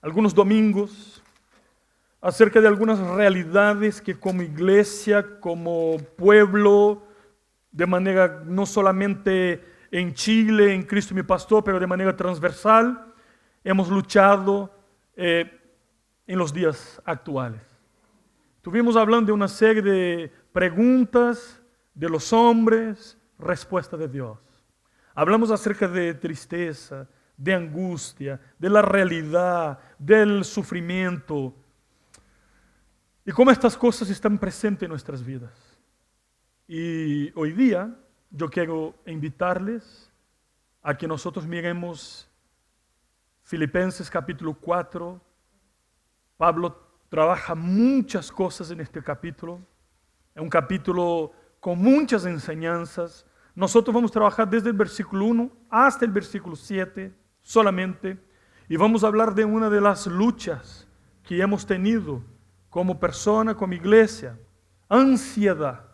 algunos domingos acerca de algunas realidades que como iglesia, como pueblo, de manera no solamente en Chile, en Cristo mi Pastor, pero de manera transversal, hemos luchado en los días actuales. Estuvimos hablando de una serie de preguntas de los hombres, respuesta de Dios. Hablamos acerca de tristeza, de angustia, de la realidad, del sufrimiento y cómo estas cosas están presentes en nuestras vidas. Y hoy día yo quiero invitarles a que nosotros miremos Filipenses capítulo 4. Pablo trabaja muchas cosas en este capítulo. Es un capítulo con muchas enseñanzas. Nosotros vamos a trabajar desde el versículo 1 hasta el versículo 7 solamente. Y vamos a hablar de una de las luchas que hemos tenido como persona, como iglesia. Ansiedad.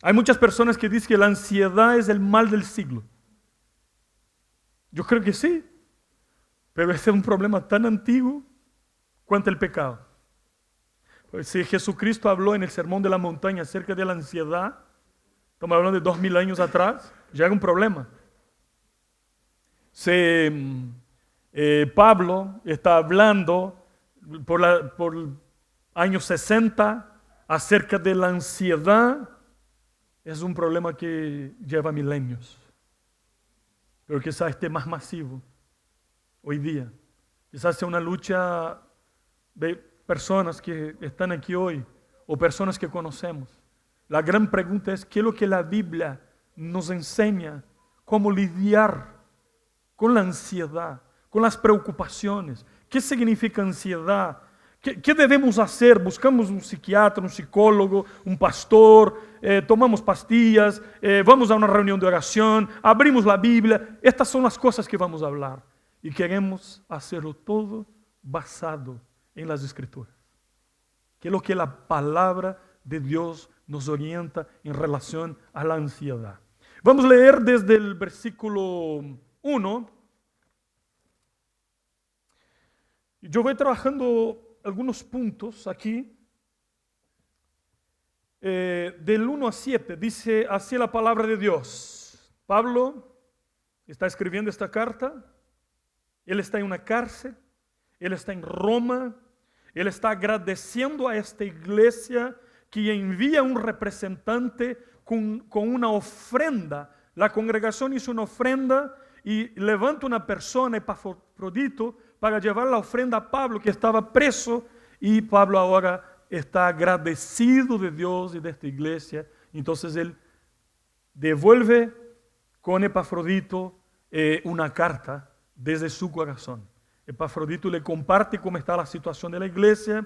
Hay muchas personas que dicen que la ansiedad es el mal del siglo. Yo creo que sí, pero ese es un problema tan antiguo cuanto el pecado. Pues si Jesucristo habló en el Sermón de la Montaña acerca de la ansiedad, estamos hablando de 2000 años atrás, ya era un problema. Pablo está hablando por años 60 acerca de la ansiedad. Es un problema que lleva milenios, pero quizás esté más masivo hoy día. Quizás sea una lucha de personas que están aquí hoy o personas que conocemos. La gran pregunta es, ¿qué es lo que la Biblia nos enseña? ¿Cómo lidiar con la ansiedad, con las preocupaciones? ¿Qué significa ansiedad? ¿Qué debemos hacer? Buscamos un psiquiatra, un psicólogo, un pastor, tomamos pastillas, vamos a una reunión de oración, abrimos la Biblia. Estas son las cosas que vamos a hablar. Y queremos hacerlo todo basado en las Escrituras. Que es lo que la palabra de Dios nos orienta en relación a la ansiedad. Vamos a leer desde el versículo 1. Yo voy trabajando algunos puntos aquí. Del 1 a 7 dice así la palabra de Dios. Pablo está escribiendo esta carta. Él está en una cárcel. Él está en Roma. Él está agradeciendo a esta iglesia que envía un representante con una ofrenda. La congregación hizo una ofrenda y levanta una persona, Epafrodito, para llevar la ofrenda a Pablo, que estaba preso, y Pablo ahora está agradecido de Dios y de esta iglesia. Entonces él devuelve con Epafrodito una carta desde su corazón. Epafrodito le comparte cómo está la situación de la iglesia.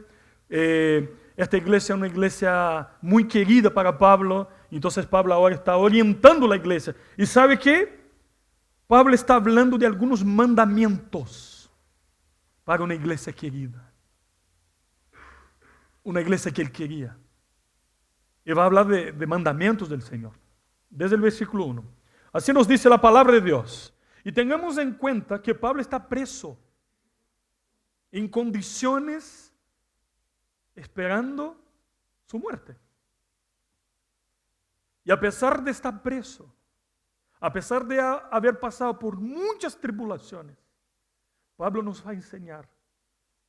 Esta iglesia es una iglesia muy querida para Pablo. Entonces Pablo ahora está orientando la iglesia. ¿Y sabe qué? Pablo está hablando de algunos mandamientos para una iglesia querida. Una iglesia que él quería. Y va a hablar de mandamientos del Señor. Desde el versículo 1. Así nos dice la palabra de Dios. Y tengamos en cuenta que Pablo está preso. En condiciones esperando su muerte. Y a pesar de estar preso, a pesar de haber pasado por muchas tribulaciones, Pablo nos va a enseñar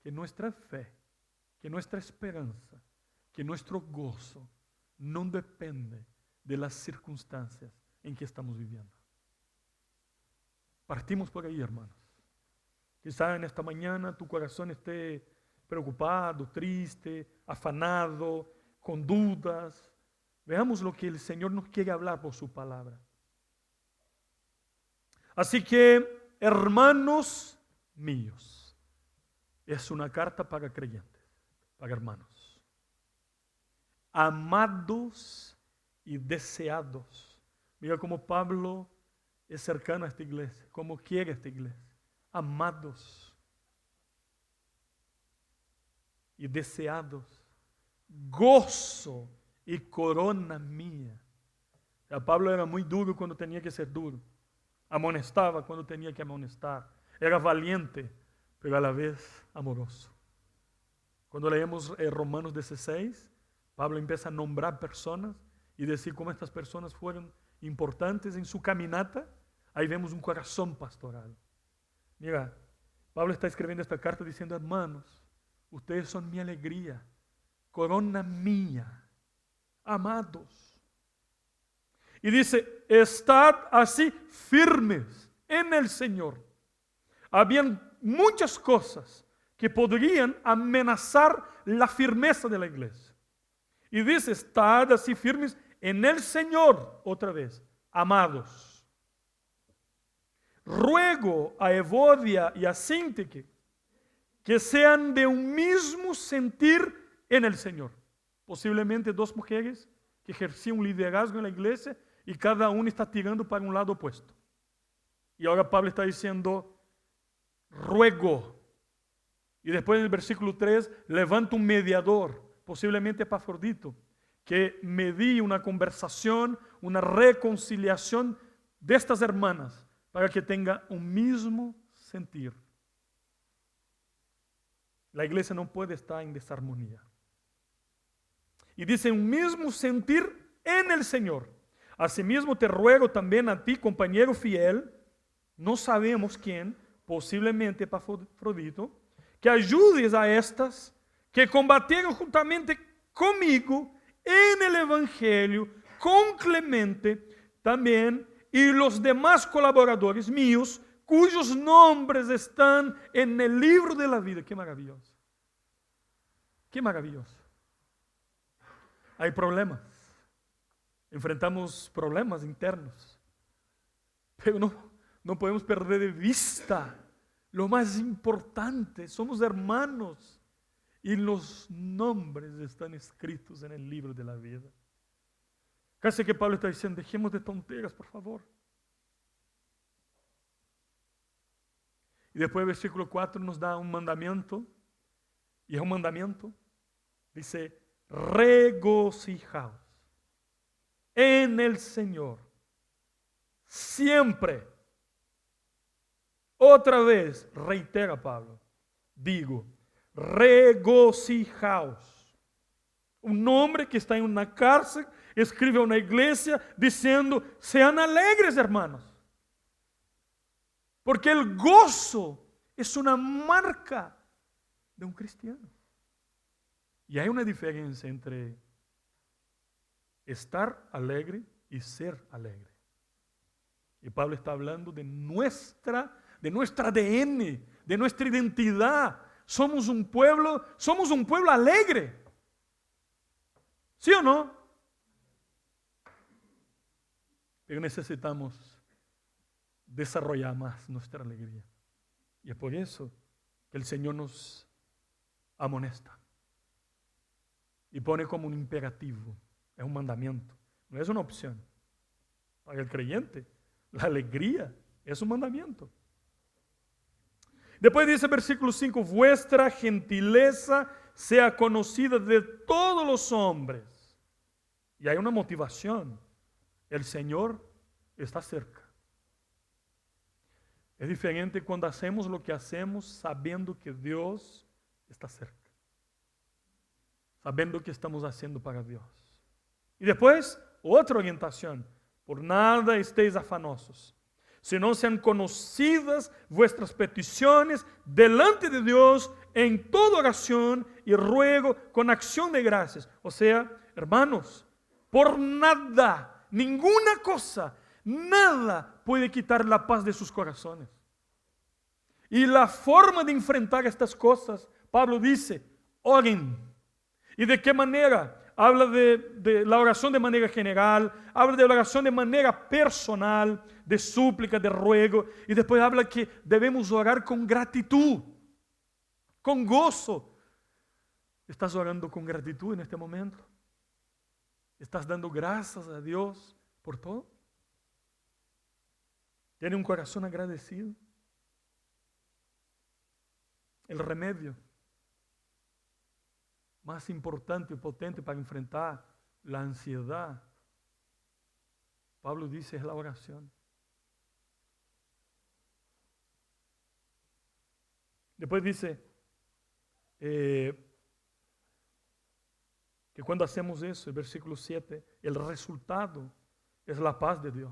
que nuestra fe, que nuestra esperanza, que nuestro gozo no depende de las circunstancias en que estamos viviendo. Partimos por ahí, hermanos. Quizá en esta mañana tu corazón esté preocupado, triste, afanado, con dudas. Veamos lo que el Señor nos quiere hablar por su palabra. Así que, hermanos míos, es una carta para creyentes, para hermanos. Amados y deseados. Mira cómo Pablo es cercano a esta iglesia, cómo quiere esta iglesia. Amados y deseados, gozo y corona mía. Pablo era muy duro cuando tenía que ser duro, amonestaba cuando tenía que amonestar, era valiente pero a la vez amoroso. Cuando leemos Romanos 16, Pablo empieza a nombrar personas y decir cómo estas personas fueron importantes en su caminata. Ahí vemos un corazón pastoral. Mira, Pablo está escribiendo esta carta diciendo: hermanos, ustedes son mi alegría, corona mía, amados. Y dice: estad así firmes en el Señor. Habían muchas cosas que podrían amenazar la firmeza de la iglesia. Y dice: estad así firmes en el Señor, otra vez, amados. Ruego a Evodia y a Síntique que sean de un mismo sentir en el Señor. Posiblemente dos mujeres que ejercían un liderazgo en la iglesia y cada una está tirando para un lado opuesto. Y ahora Pablo está diciendo: ruego. Y después en el versículo 3 levanta un mediador, posiblemente Epafrodito, que medie una conversación, una reconciliación de estas hermanas para que tenga un mismo sentir. La iglesia no puede estar en desarmonía. Y dice: un mismo sentir en el Señor. Asimismo te ruego también a ti, compañero fiel, no sabemos quién, posiblemente Epafrodito, que ayudes a estas que combatieron juntamente conmigo en el Evangelio, con Clemente también, y los demás colaboradores míos, cuyos nombres están en el libro de la vida. Qué maravilloso. Qué maravilloso. Hay problemas. Enfrentamos problemas internos. Pero no podemos perder de vista lo más importante. Somos hermanos y los nombres están escritos en el libro de la vida. Casi que Pablo está diciendo: dejemos de tonteras, por favor. Y después el versículo 4 nos da un mandamiento. Y es un mandamiento. Dice: regocijaos en el Señor siempre. Otra vez reitera Pablo, digo, regocijaos. Un hombre que está en una cárcel escribe a una iglesia diciendo: sean alegres, hermanos, porque el gozo es una marca de un cristiano. Y hay una diferencia entre estar alegre y ser alegre. Y Pablo está hablando de nuestro ADN, de nuestra identidad. Somos un pueblo alegre. ¿Sí o no? Pero necesitamos desarrollar más nuestra alegría. Y es por eso que el Señor nos amonesta. Y pone como un imperativo, es un mandamiento, no es una opción. Para el creyente, la alegría es un mandamiento. Después dice el versículo 5, vuestra gentileza sea conocida de todos los hombres. Y hay una motivación, el Señor está cerca. Es diferente cuando hacemos lo que hacemos sabiendo que Dios está cerca. Sabiendo que estamos haciendo para Dios. Y después, otra orientación. Por nada estéis afanosos, sino sean conocidas vuestras peticiones delante de Dios en toda oración y ruego con acción de gracias. O sea, hermanos, por nada, ninguna cosa, nada puede quitar la paz de sus corazones. Y la forma de enfrentar estas cosas, Pablo dice, oren. ¿Y de qué manera? Habla de la oración de manera general, habla de la oración de manera personal, de súplica, de ruego, y después habla que debemos orar con gratitud, con gozo. ¿Estás orando con gratitud en este momento? ¿Estás dando gracias a Dios por todo? ¿Tiene un corazón agradecido? El remedio más importante y potente para enfrentar la ansiedad, Pablo dice, es la oración. Después dice que cuando hacemos eso, el versículo 7, el resultado es la paz de Dios,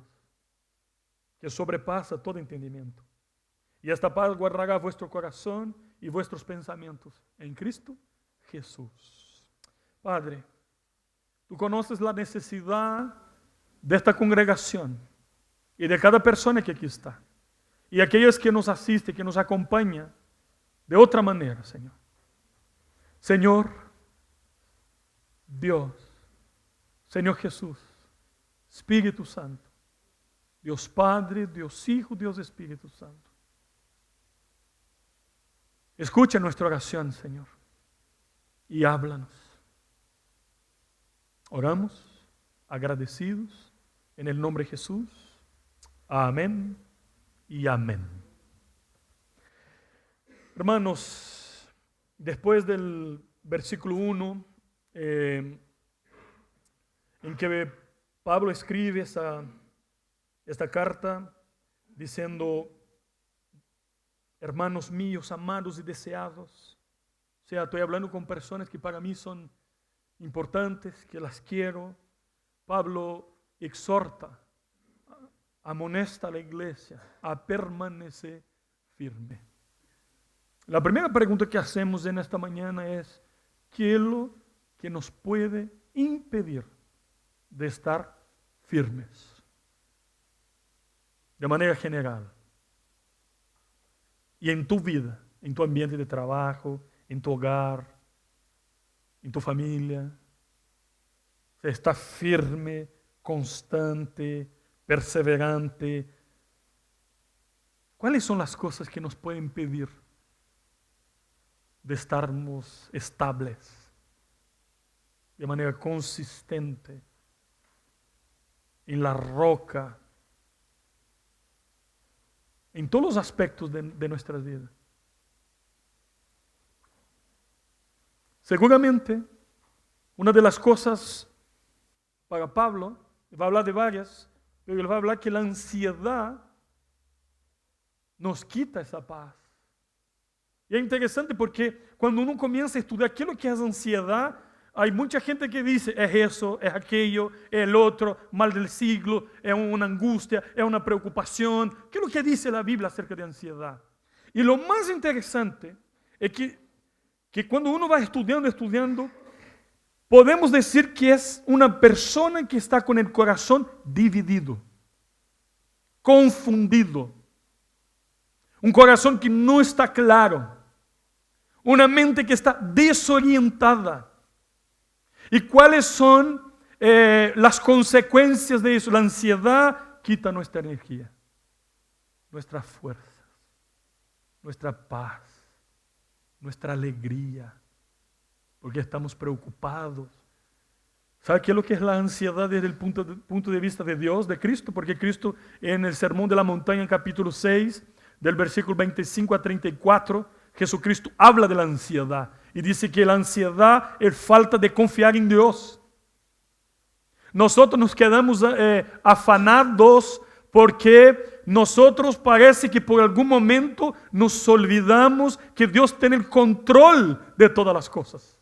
que sobrepasa todo entendimiento. Y esta paz guardará vuestro corazón y vuestros pensamientos en Cristo Jesús. Padre, tú conoces la necesidad de esta congregación y de cada persona que aquí está. Y aquellos que nos asisten, que nos acompañan de otra manera, Señor. Señor, Dios, Señor Jesús, Espíritu Santo, Dios Padre, Dios Hijo, Dios Espíritu Santo. Escucha nuestra oración, Señor, y háblanos. Oramos agradecidos en el nombre de Jesús. Amén y amén. Hermanos, después del versículo 1, en que Pablo escribe esta carta diciendo: hermanos míos, amados y deseados. O sea, estoy hablando con personas que para mí son importantes, que las quiero. Pablo exhorta, amonesta a la iglesia a permanecer firme. La primera pregunta que hacemos en esta mañana es: ¿qué es lo que nos puede impedir de estar firmes? De manera general. Y en tu vida, en tu ambiente de trabajo, en tu hogar, en tu familia. Está firme, constante, perseverante. ¿Cuáles son las cosas que nos pueden impedir de estarmos estables, de manera consistente, en la roca, en todos los aspectos de nuestras vidas? Seguramente, una de las cosas para Pablo, va a hablar de varias, pero él va a hablar que la ansiedad nos quita esa paz. Y es interesante porque cuando uno comienza a estudiar qué es lo que es ansiedad, hay mucha gente que dice: es eso, es aquello, es el otro, mal del siglo, es una angustia, es una preocupación. ¿Qué es lo que dice la Biblia acerca de ansiedad? Y lo más interesante es que cuando uno va estudiando, podemos decir que es una persona que está con el corazón dividido, confundido, un corazón que no está claro, una mente que está desorientada. ¿Y cuáles son las consecuencias de eso? La ansiedad quita nuestra energía, nuestras fuerzas, nuestra paz, nuestra alegría, porque estamos preocupados. ¿Sabe qué es lo que es la ansiedad desde el punto de vista de Dios, de Cristo? Porque Cristo en el Sermón de la Montaña, en capítulo 6, del versículo 25 a 34, Jesucristo habla de la ansiedad y dice que la ansiedad es falta de confiar en Dios. Nosotros nos quedamos afanados porque nosotros parece que por algún momento nos olvidamos que Dios tiene el control de todas las cosas.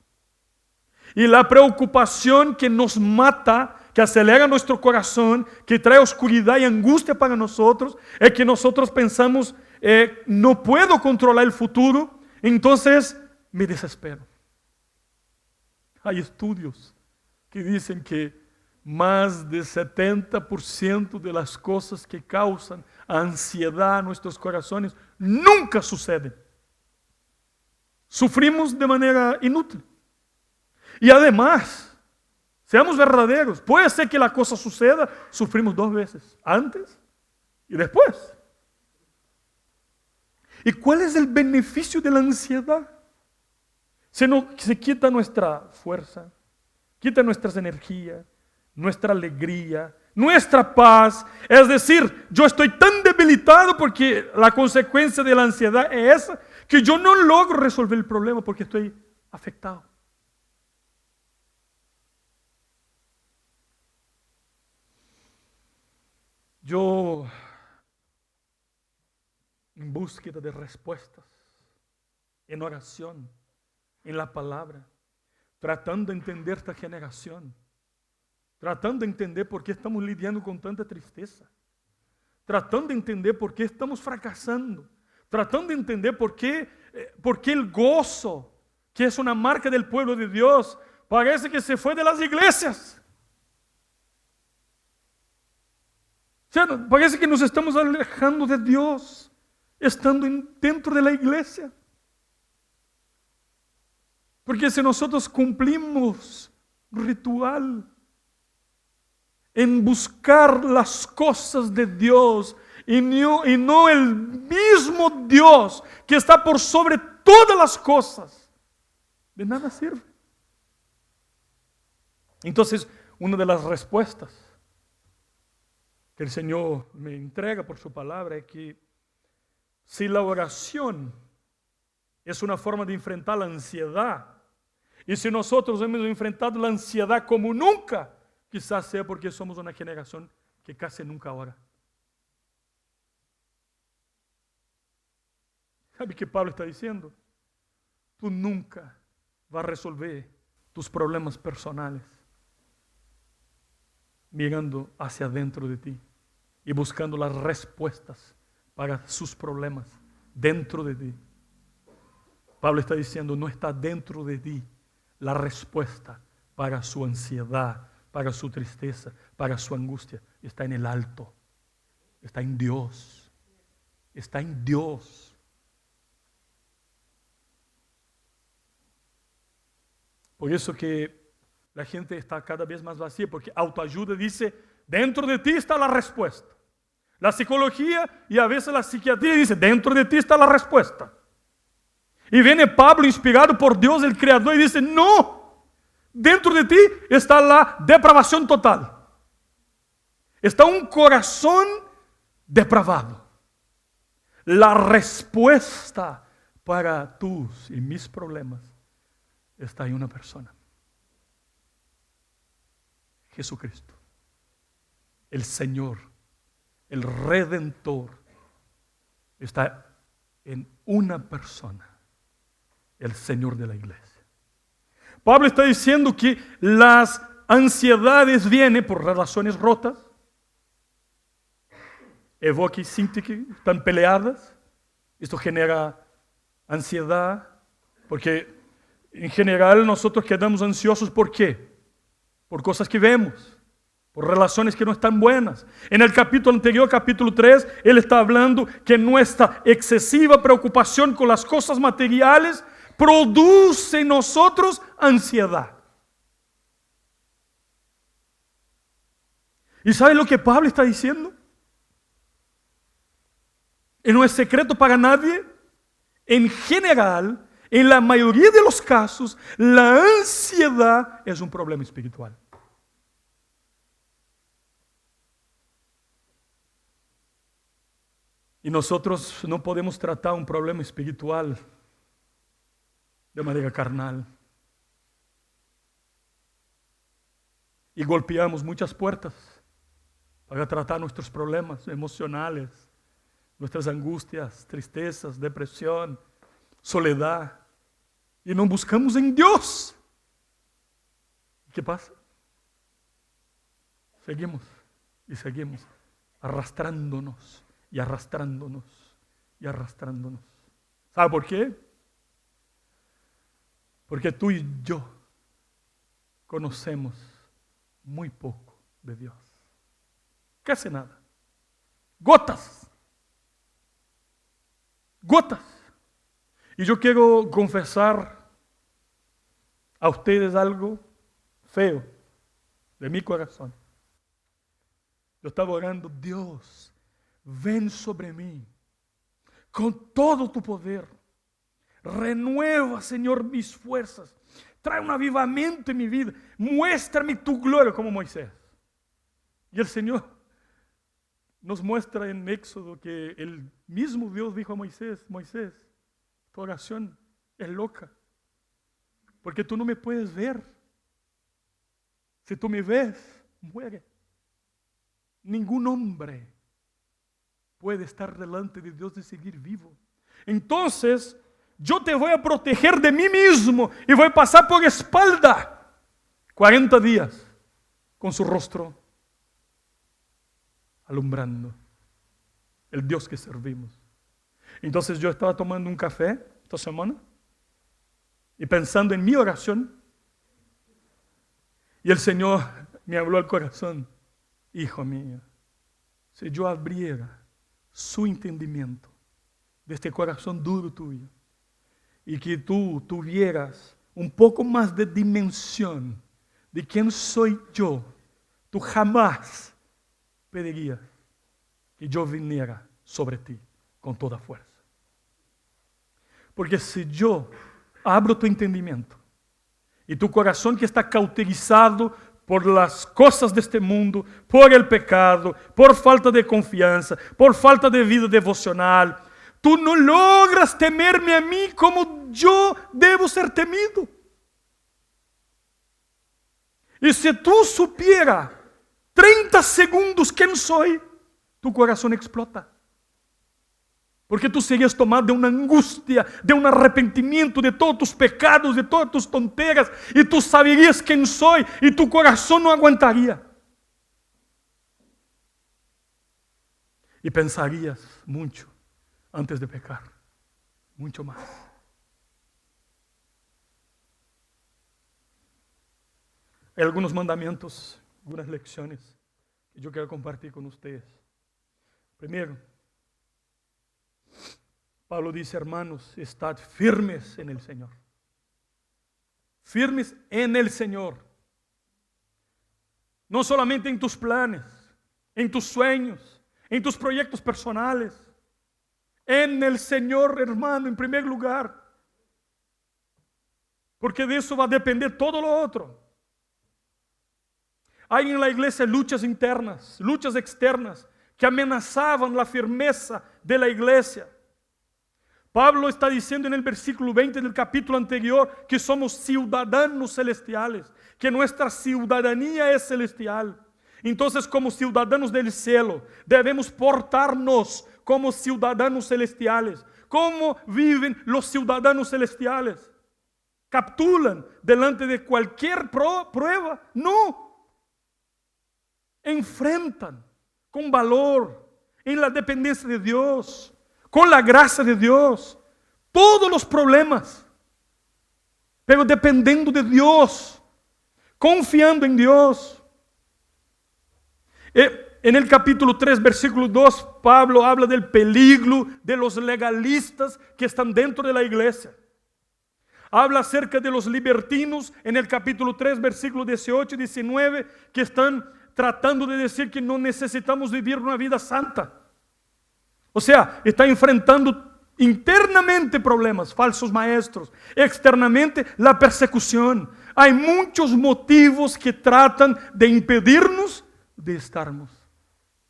Y la preocupación que nos mata, que acelera nuestro corazón, que trae oscuridad y angustia para nosotros, es que nosotros pensamos: no puedo controlar el futuro, entonces me desespero. Hay estudios que dicen que más del 70% de las cosas que causan ansiedad a nuestros corazones nunca suceden. Sufrimos de manera inútil. Y además, seamos verdaderos, puede ser que la cosa suceda, sufrimos 2 veces, antes y después. ¿Y cuál es el beneficio de la ansiedad? Se quita nuestra fuerza, quita nuestras energías, nuestra alegría, nuestra paz. Es decir, yo estoy tan debilitado porque la consecuencia de la ansiedad es esa, que yo no logro resolver el problema porque estoy afectado. Yo, en búsqueda de respuestas, en oración, en la palabra, tratando de entender esta generación, tratando de entender por qué estamos lidiando con tanta tristeza, tratando de entender por qué estamos fracasando, tratando de entender por qué el gozo, que es una marca del pueblo de Dios, parece que se fue de las iglesias. O sea, parece que nos estamos alejando de Dios, estando dentro de la iglesia. Porque si nosotros cumplimos ritual en buscar las cosas de Dios y no el mismo Dios que está por sobre todas las cosas, de nada sirve. Entonces, una de las respuestas que el Señor me entrega por su palabra es que si la oración es una forma de enfrentar la ansiedad, y si nosotros hemos enfrentado la ansiedad como nunca, quizás sea porque somos una generación que casi nunca ora. ¿Sabe qué Pablo está diciendo? Tú nunca vas a resolver tus problemas personales mirando hacia adentro de ti y buscando las respuestas para sus problemas dentro de ti. Pablo está diciendo, no está dentro de ti la respuesta para su ansiedad, para su tristeza, para su angustia. Está en el alto, está en Dios, está en Dios. Por eso que la gente está cada vez más vacía, porque autoayuda dice, dentro de ti está la respuesta. La psicología y a veces la psiquiatría dice, dentro de ti está la respuesta. Y viene Pablo inspirado por Dios, el Creador, y dice, no, dentro de ti está la depravación total. Está un corazón depravado. La respuesta para tus y mis problemas está en una persona. Jesucristo, el Señor, el Redentor, está en una persona, el Señor de la iglesia. Pablo está diciendo que las ansiedades vienen por relaciones rotas, evoque y síntique, están peleadas. Esto genera ansiedad, porque en general nosotros quedamos ansiosos. ¿Por qué? Por cosas que vemos, por relaciones que no están buenas. En el capítulo anterior, capítulo 3, él está hablando que nuestra excesiva preocupación con las cosas materiales produce en nosotros ansiedad. ¿Y sabe lo que Pablo está diciendo? Y no es secreto para nadie. En general, en la mayoría de los casos, la ansiedad es un problema espiritual. Y nosotros no podemos tratar un problema espiritual de manera carnal. Y golpeamos muchas puertas para tratar nuestros problemas emocionales, nuestras angustias, tristezas, depresión, soledad, y no buscamos en Dios. ¿Qué pasa? Seguimos y seguimos arrastrándonos y arrastrándonos y arrastrándonos. ¿Sabe por qué? Porque tú y yo conocemos muy poco de Dios. Casi nada. Gotas. Gotas. Y yo quiero confesar a ustedes algo feo de mi corazón. Yo estaba orando, Dios, ven sobre mí con todo tu poder. Renueva, Señor, mis fuerzas. Trae un avivamiento en mi vida. Muéstrame tu gloria como Moisés. Y el Señor nos muestra en Éxodo que el mismo Dios dijo a Moisés, Moisés, tu oración es loca, porque tú no me puedes ver. Si tú me ves, muere. Ningún hombre puede estar delante de Dios y seguir vivo. Entonces, yo te voy a proteger de mí mismo y voy a pasar por espalda 40 días con su rostro alumbrando el Dios que servimos. Entonces yo estaba tomando un café esta semana y pensando en mi oración, y el Señor me habló al corazón: hijo mío, si yo abriera su entendimiento de este corazón duro tuyo y que tú tuvieras un poco más de dimensión de quién soy yo, tú jamás pedirías que yo viniera sobre ti con toda fuerza. Porque si yo abro tu entendimiento y tu corazón que está cauterizado por las cosas de este mundo, por el pecado, por falta de confianza, por falta de vida devocional, tú no logras temerme a mí como yo debo ser temido. Y si tú supieras 30 segundos quién soy, tu corazón explota. Porque tú serías tomado de una angustia, de un arrepentimiento de todos tus pecados, de todas tus tonteras, y tú sabrías quién soy y tu corazón no aguantaría. Y pensarías mucho antes de pecar, mucho más. Hay algunos mandamientos, algunas lecciones que yo quiero compartir con ustedes. Primero, Pablo dice: hermanos, estad firmes en el Señor. Firmes en el Señor. No solamente en tus planes, en tus sueños, en tus proyectos personales. En el Señor, hermano, en primer lugar. Porque de eso va a depender todo lo otro. Hay en la iglesia luchas internas, luchas externas, que amenazaban la firmeza de la iglesia. Pablo está diciendo en el versículo 20 del capítulo anterior que somos ciudadanos celestiales, que nuestra ciudadanía es celestial. Entonces, como ciudadanos del cielo, debemos portarnos como ciudadanos celestiales. ¿Cómo viven los ciudadanos celestiales? ¿Capitulan delante de cualquier prueba? No. Enfrentan con valor, en la dependencia de Dios, con la gracia de Dios, todos los problemas, pero dependiendo de Dios, confiando en Dios. En el capítulo 3, versículo 2, Pablo habla del peligro de los legalistas que están dentro de la iglesia. Habla acerca de los libertinos en el capítulo 3, versículo 18 y 19, que están tratando de decir que no necesitamos vivir una vida santa. O sea, está enfrentando internamente problemas, falsos maestros, externamente la persecución. Hay muchos motivos que tratan de impedirnos de estarnos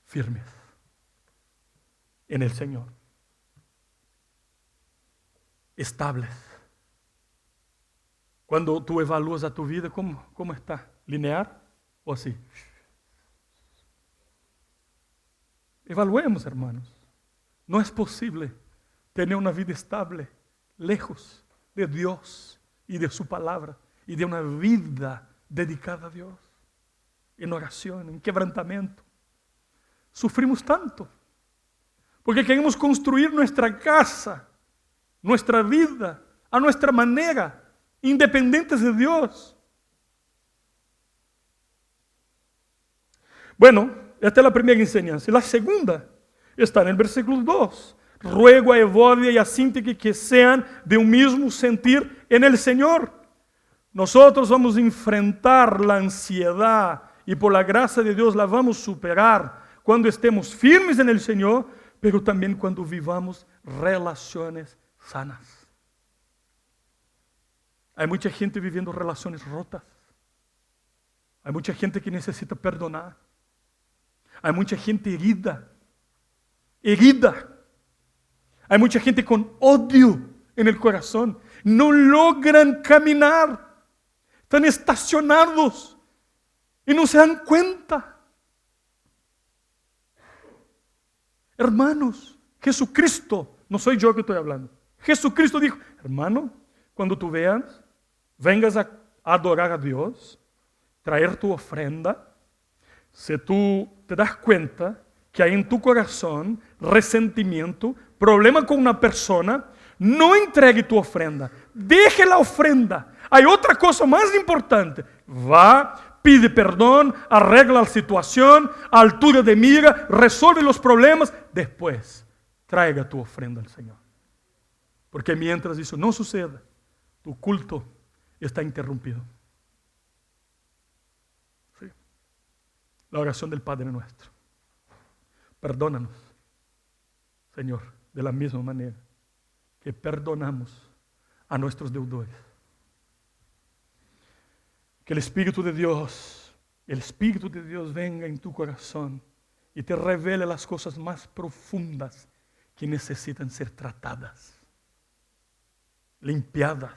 firmes en el Señor, estables. Cuando tú evalúas a tu vida, ¿cómo está? ¿Lineal o así? Evaluemos, hermanos. No es posible tener una vida estable, lejos de Dios y de su palabra, y de una vida dedicada a Dios, en oración, en quebrantamiento. Sufrimos tanto, porque queremos construir nuestra casa, nuestra vida, a nuestra manera, independientes de Dios. Bueno, esta es la primera enseñanza. La segunda está en el versículo 2. Ruego a Evodia y a Síntique que sean de un mismo sentir en el Señor. Nosotros vamos a enfrentar la ansiedad y por la gracia de Dios la vamos a superar cuando estemos firmes en el Señor, pero también cuando vivamos relaciones sanas. Hay mucha gente viviendo relaciones rotas. Hay mucha gente que necesita perdonar. Hay mucha gente herida. Hay mucha gente con odio en el corazón. No logran caminar. Están estacionados y no se dan cuenta. Hermanos, Jesucristo, no soy yo que estoy hablando. Jesucristo dijo: Hermano, cuando tú veas, vengas a adorar a Dios, traer tu ofrenda, si tú te das cuenta que hay en tu corazón resentimiento, problema con una persona, no entregue tu ofrenda, deje la ofrenda. Hay otra cosa más importante. Va, pide perdón, arregla la situación, altura de mira, resuelve los problemas. Después, traiga tu ofrenda al Señor. Porque mientras eso no suceda, tu culto está interrumpido. ¿Sí? La oración del Padre Nuestro. Perdónanos, Señor, de la misma manera que perdonamos a nuestros deudores. Que el Espíritu de Dios venga en tu corazón y te revele las cosas más profundas que necesitan ser tratadas, limpiadas,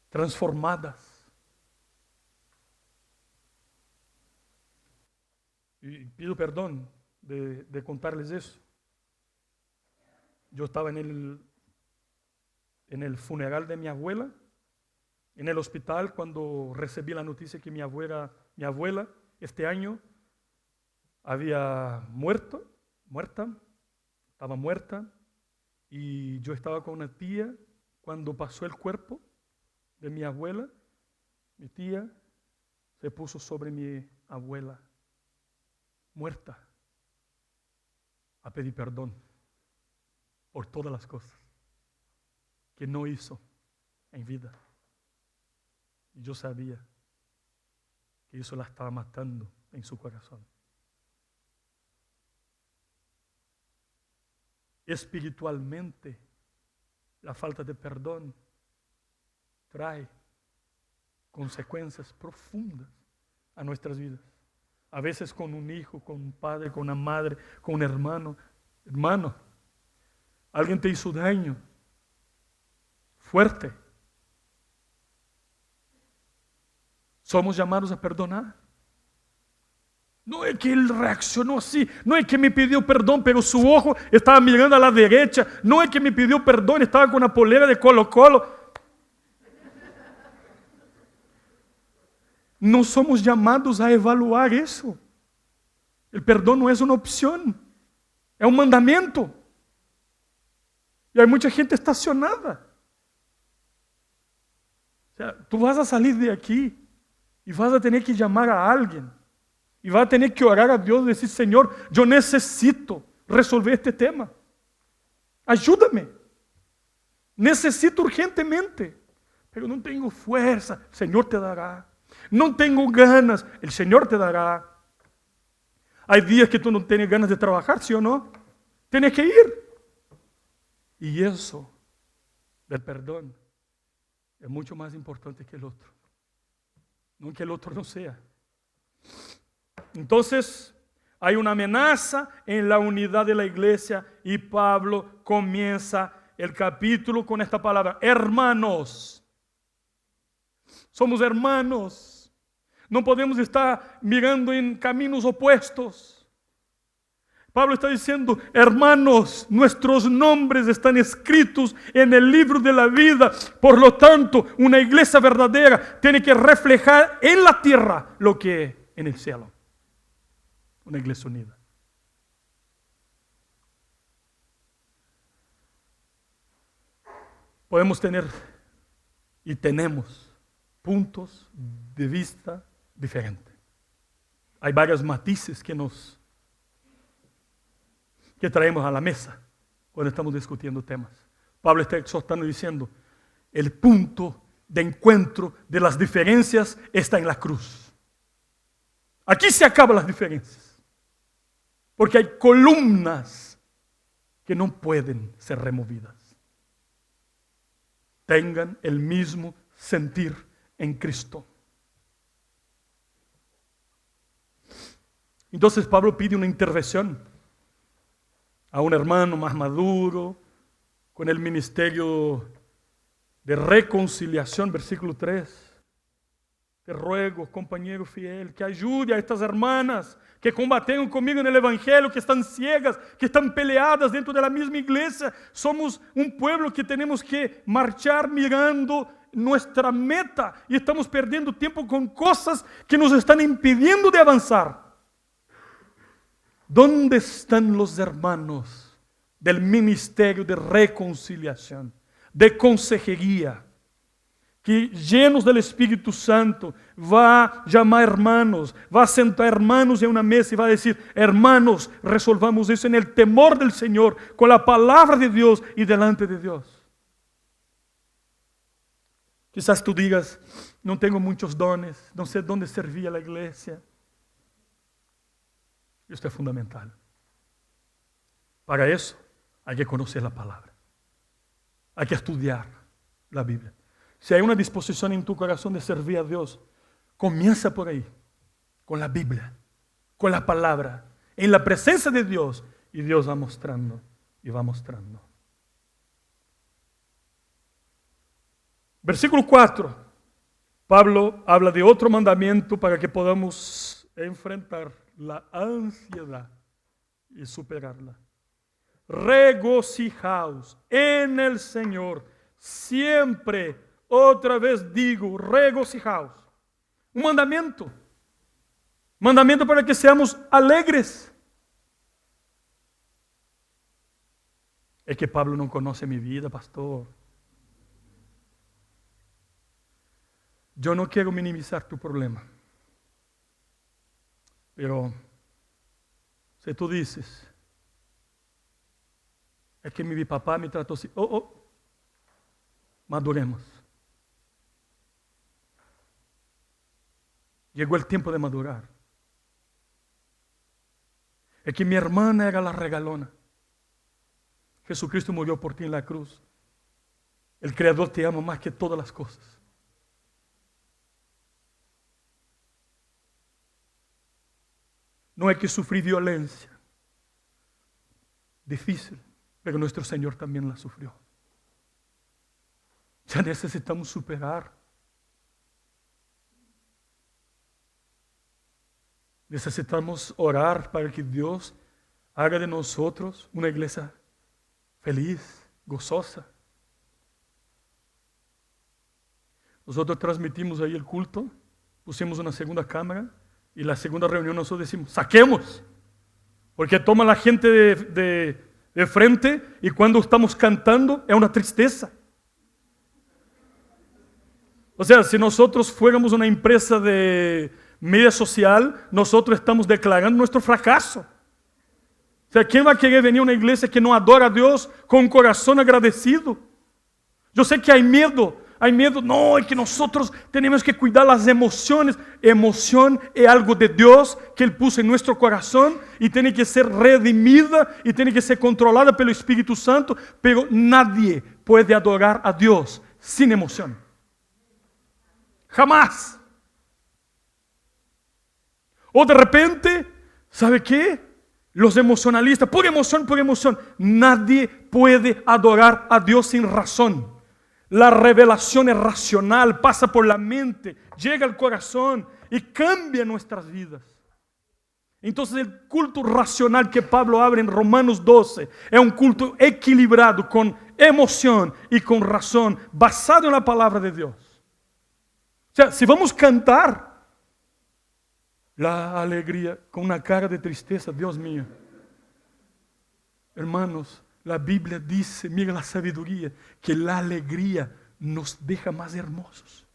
transformadas. Y pido perdón de contarles eso. Yo estaba en el funeral de mi abuela, en el hospital, cuando recibí la noticia que mi abuela este año había estaba muerta, y yo estaba con una tía cuando pasó el cuerpo de mi abuela. Mi tía se puso sobre mi abuela muerta a pedir perdón por todas las cosas que no hizo en vida. Y yo sabía que eso la estaba matando en su corazón. Espiritualmente, la falta de perdón trae consecuencias profundas a nuestras vidas. A veces con un hijo, con un padre, con una madre, con un hermano. Hermano, alguien te hizo daño fuerte. Somos llamados a perdonar. No es que él reaccionó así, no es que me pidió perdón, pero su ojo estaba mirando a la derecha, no es que me pidió perdón, estaba con una polera de Colo-Colo. No somos llamados a evaluar eso. El perdón no es una opción, es un mandamiento. Y hay mucha gente estacionada. O sea, tú vas a salir de aquí y vas a tener que llamar a alguien. Y vas a tener que orar a Dios y decir: Señor, yo necesito resolver este tema. Ayúdame. Necesito urgentemente. Pero no tengo fuerza. El Señor te dará. No tengo ganas. El Señor te dará. Hay días que tú no tienes ganas de trabajar, ¿sí o no? Tienes que ir. Y eso del perdón es mucho más importante que el otro. No que el otro no sea. Entonces, hay una amenaza en la unidad de la iglesia y Pablo comienza el capítulo con esta palabra: hermanos. Somos hermanos. No podemos estar mirando en caminos opuestos. Pablo está diciendo: hermanos, nuestros nombres están escritos en el libro de la vida. Por lo tanto, una iglesia verdadera tiene que reflejar en la tierra lo que es en el cielo. Una iglesia unida. Podemos tener y tenemos puntos de vista diferentes. Hay varios matices que traemos a la mesa cuando estamos discutiendo temas. Pablo está exhortando diciendo: el punto de encuentro de las diferencias está en la cruz. Aquí se acaban las diferencias. Porque hay columnas que no pueden ser removidas. Tengan el mismo sentir en Cristo. Entonces Pablo pide una intervención a un hermano más maduro, con el ministerio de reconciliación, versículo 3. Te ruego, compañero fiel, que ayude a estas hermanas que combaten conmigo en el Evangelio, que están ciegas, que están peleadas dentro de la misma iglesia. Somos un pueblo que tenemos que marchar mirando nuestra meta y estamos perdiendo tiempo con cosas que nos están impidiendo de avanzar. ¿Dónde están los hermanos del ministerio de reconciliación, de consejería, que llenos del Espíritu Santo va a llamar hermanos, va a sentar hermanos en una mesa y va a decir: hermanos, resolvamos eso en el temor del Señor, con la palabra de Dios y delante de Dios? Quizás tú digas: no tengo muchos dones, no sé dónde servir a la iglesia. Esto es fundamental. Para eso hay que conocer la palabra, hay que estudiar la Biblia. Si hay una disposición en tu corazón de servir a Dios, comienza por ahí, con la Biblia, con la palabra, en la presencia de Dios, y Dios va mostrando y va mostrando. Versículo 4, Pablo habla de otro mandamiento para que podamos enfrentar la ansiedad y superarla. Regocijaos en el Señor siempre. Otra vez digo, regocijaos. Un mandamiento. Mandamiento para que seamos alegres. Es que Pablo no conoce mi vida, pastor. Yo no quiero minimizar tu problema. Pero si tú dices: es que mi papá me trató así. Maduremos. Llegó el tiempo de madurar. Es que mi hermana era la regalona. Jesucristo murió por ti en la cruz. El Creador te ama más que todas las cosas. No hay que sufrir violencia. Difícil, pero nuestro Señor también la sufrió. Ya necesitamos superar. Necesitamos orar para que Dios haga de nosotros una iglesia feliz, gozosa. Nosotros transmitimos ahí el culto, pusimos una segunda cámara y la segunda reunión nosotros decimos: saquemos, porque toma la gente de frente y cuando estamos cantando es una tristeza. O sea, si nosotros fuéramos una empresa de media social, nosotros estamos declarando nuestro fracaso. O sea, ¿quién va a querer venir a una iglesia que no adora a Dios con un corazón agradecido? Yo sé que hay miedo, no, es que nosotros tenemos que cuidar las emociones. Emoción es algo de Dios que Él puso en nuestro corazón y tiene que ser redimida y tiene que ser controlada pelo Espíritu Santo, pero nadie puede adorar a Dios sin emoción. Jamás. O de repente, ¿sabe qué? Los emocionalistas, por emoción. Nadie puede adorar a Dios sin razón. La revelación es racional, pasa por la mente, llega al corazón y cambia nuestras vidas. Entonces el culto racional que Pablo abre en Romanos 12 es un culto equilibrado con emoción y con razón, basado en la palabra de Dios. O sea, si vamos a cantar la alegría con una cara de tristeza, Dios mío. Hermanos, la Biblia dice, mira la sabiduría, que la alegría nos deja más hermosos.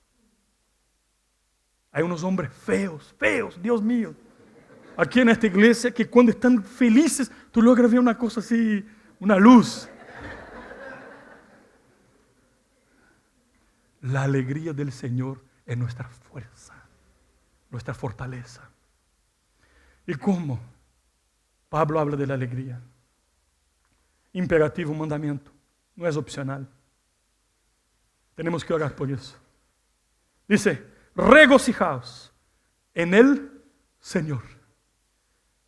Hay unos hombres feos, Dios mío. Aquí en esta iglesia que cuando están felices, tú logras ver una cosa así, una luz. La alegría del Señor es nuestra fuerza, nuestra fortaleza. ¿Y cómo? Pablo habla de la alegría. Imperativo, mandamiento, no es opcional. Tenemos que orar por eso. Dice, regocijaos en el Señor.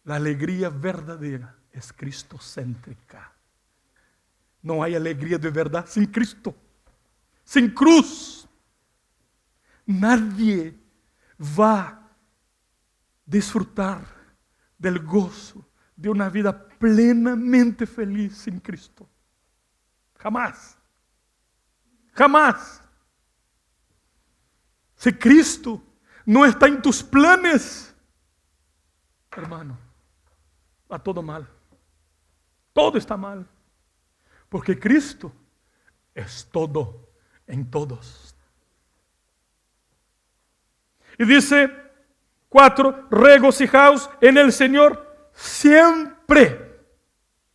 La alegría verdadera es cristocéntrica. No hay alegría de verdad sin Cristo, sin cruz. Nadie va a disfrutar del gozo de una vida plenamente feliz en Cristo. Jamás. Jamás. Si Cristo no está en tus planes, hermano, va todo mal. Todo está mal. Porque Cristo es todo en todos. Y dice 4, regocijaos en el Señor siempre.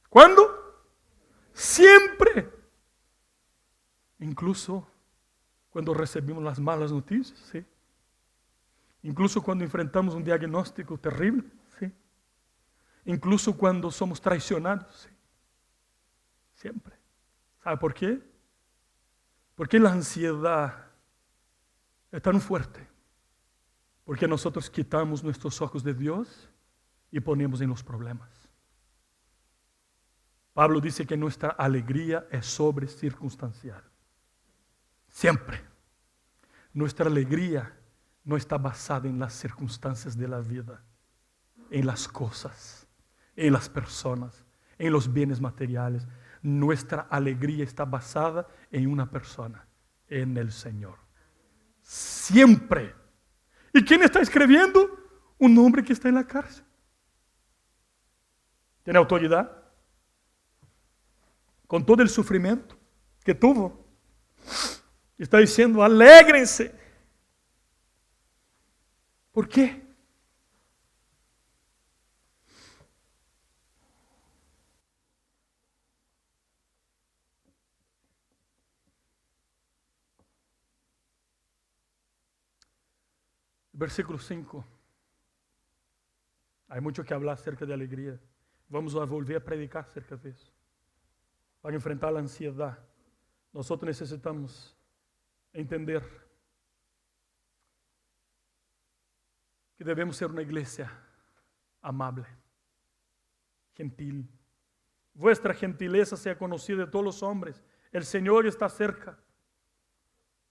¿Cuándo? Siempre. Incluso cuando recibimos las malas noticias, ¿sí? Incluso cuando enfrentamos un diagnóstico terrible, ¿sí? Incluso cuando somos traicionados, ¿sí? Siempre. ¿Sabe por qué? Porque la ansiedad es tan fuerte. Porque nosotros quitamos nuestros ojos de Dios y ponemos en los problemas. Pablo dice que nuestra alegría es sobre circunstancial. Siempre. Nuestra alegría no está basada en las circunstancias de la vida, en las cosas, en las personas, en los bienes materiales. Nuestra alegría está basada en una persona, en el Señor. Siempre. ¿Y quién está escribiendo? Un hombre que está en la cárcel. ¿Tiene autoridad? Con todo el sufrimiento que tuvo. Está diciendo, alégrense. ¿Por qué? Versículo 5. Hay mucho que hablar acerca de alegría. Vamos a volver a predicar acerca de eso. Para enfrentar la ansiedad, nosotros necesitamos entender que debemos ser una iglesia amable, gentil. Vuestra gentileza sea conocida de todos los hombres. El Señor está cerca.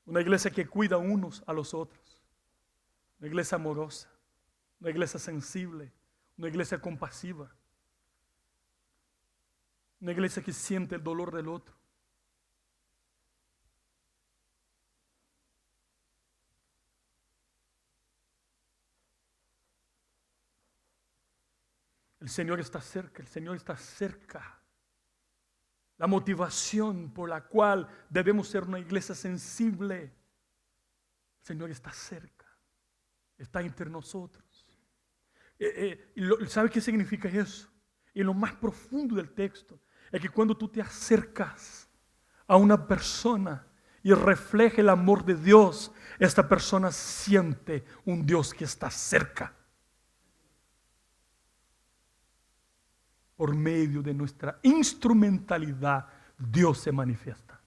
Una iglesia que cuida unos a los otros. Una iglesia amorosa, una iglesia sensible, una iglesia compasiva, una iglesia que siente el dolor del otro. El Señor está cerca, el Señor está cerca. La motivación por la cual debemos ser una iglesia sensible, el Señor está cerca. Está entre nosotros. ¿Sabe qué significa eso? Y lo más profundo del texto es que cuando tú te acercas a una persona y refleja el amor de Dios, esta persona siente un Dios que está cerca. Por medio de nuestra instrumentalidad, Dios se manifiesta.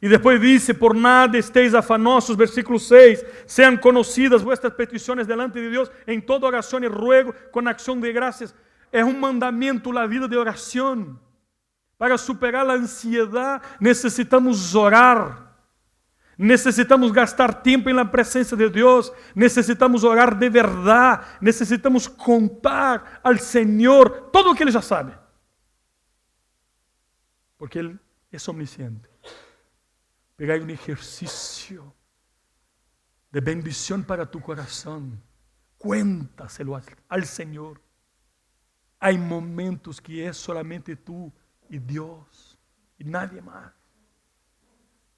Y después dice, por nada estéis afanosos, versículo 6, sean conocidas vuestras peticiones delante de Dios en toda oración y ruego con acción de gracias. Es un mandamiento la vida de oración. Para superar la ansiedad necesitamos orar. Necesitamos gastar tiempo en la presencia de Dios. Necesitamos orar de verdad. Necesitamos contar al Señor todo lo que Él ya sabe. Porque Él es omnisciente. Pero hay un ejercicio de bendición para tu corazón. Cuéntaselo al Señor. Hay momentos que es solamente tú y Dios y nadie más.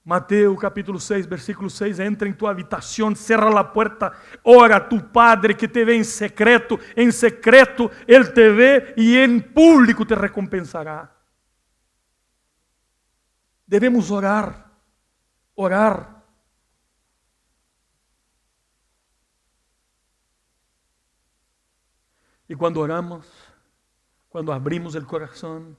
Mateo capítulo 6, versículo 6, entra en tu habitación, cierra la puerta, ora a tu Padre que te ve en secreto Él te ve y en público te recompensará. Debemos orar. Y cuando oramos, cuando abrimos el corazón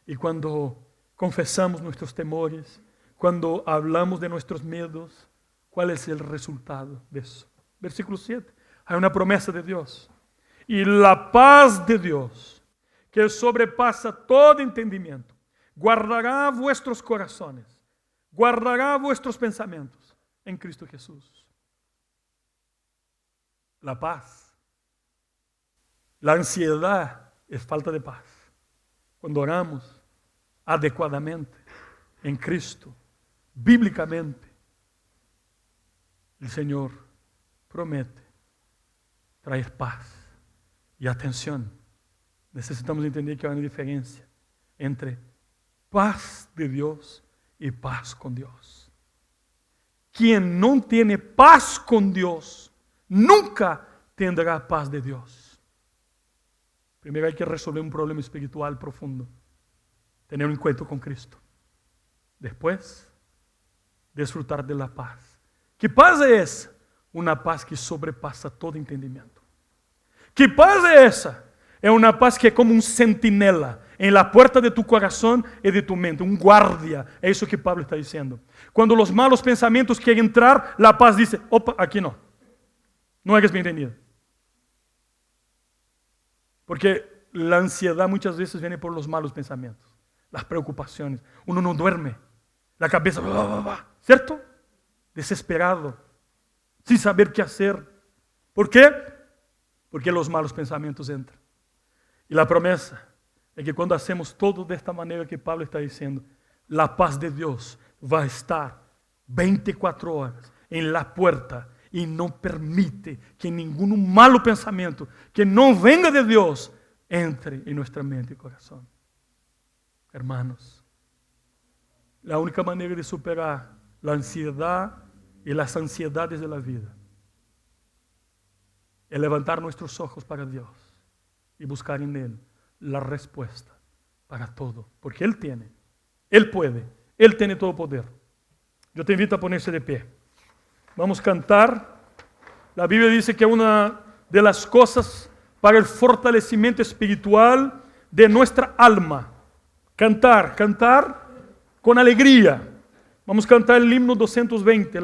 y cuando confesamos nuestros temores, cuando hablamos de nuestros miedos, ¿cuál es el resultado de eso? Versículo 7. Hay una promesa de Dios. Y la paz de Dios, que sobrepasa todo entendimiento, guardará vuestros corazones, guardará vuestros pensamientos en Cristo Jesús. la paz. La ansiedad es falta de paz. Cuando oramos adecuadamente en Cristo, bíblicamente, el Señor promete traer paz. Y atención, necesitamos entender que hay una diferencia entre paz de Dios y paz con Dios. Quien no tiene paz con Dios, nunca tendrá paz de Dios. Primero hay que resolver un problema espiritual profundo, tener un encuentro con Cristo. Después, disfrutar de la paz. ¿Qué paz es? Una paz que sobrepasa todo entendimiento. ¿Qué paz es esa? Es una paz que es como un centinela en la puerta de tu corazón y de tu mente, un guardia. Es eso que Pablo está diciendo. Cuando los malos pensamientos quieren entrar, la paz dice, opa, aquí no. No eres bienvenido. Porque la ansiedad muchas veces viene por los malos pensamientos, las preocupaciones. Uno no duerme, la cabeza, ¿cierto? Desesperado, sin saber qué hacer. ¿Por qué? Porque los malos pensamientos entran. Y la promesa es que cuando hacemos todo de esta manera que Pablo está diciendo, la paz de Dios va a estar 24 horas en la puerta y no permite que ningún malo pensamiento que no venga de Dios entre en nuestra mente y corazón. Hermanos, la única manera de superar la ansiedad y las ansiedades de la vida es levantar nuestros ojos para Dios y buscar en Él la respuesta para todo. Porque Él tiene, Él puede, Él tiene todo poder. Yo te invito a ponerse de pie. Vamos a cantar. La Biblia dice que una de las cosas para el fortalecimiento espiritual de nuestra alma, cantar con alegría. Vamos a cantar el himno 220.